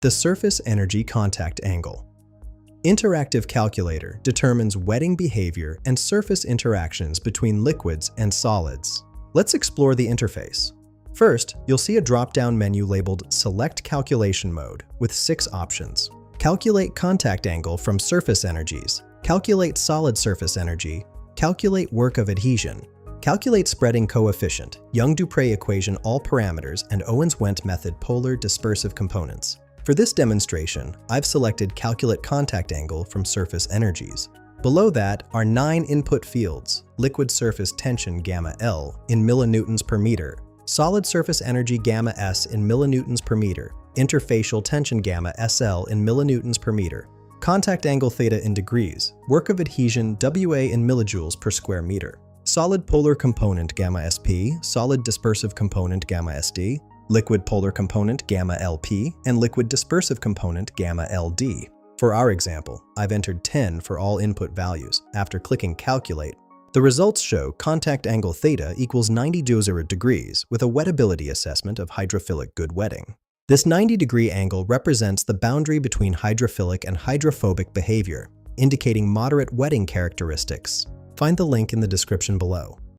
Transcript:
The surface energy contact angle. Interactive calculator determines wetting behavior and surface interactions between liquids and solids. Let's explore the interface. First, you'll see a drop-down menu labeled Select Calculation Mode with 6 options. Calculate contact angle from surface energies, calculate solid surface energy, calculate work of adhesion, calculate spreading coefficient, Young-Dupré equation all parameters, and Owens-Wendt method polar dispersive components. For this demonstration, I've selected Calculate Contact Angle from Surface Energies. Below that are 9 input fields: liquid surface tension gamma L in millinewtons per meter, solid surface energy gamma S in millinewtons per meter, interfacial tension gamma SL in millinewtons per meter, contact angle theta in degrees, work of adhesion WA in millijoules per square meter, solid polar component gamma SP, solid dispersive component gamma SD, liquid polar component gamma LP, and liquid dispersive component gamma LD. For our example, I've entered 10 for all input values. After clicking Calculate, the results show contact angle theta equals 90 degrees with a wettability assessment of hydrophilic good wetting. This 90-degree angle represents the boundary between hydrophilic and hydrophobic behavior, indicating moderate wetting characteristics. Find the link in the description below.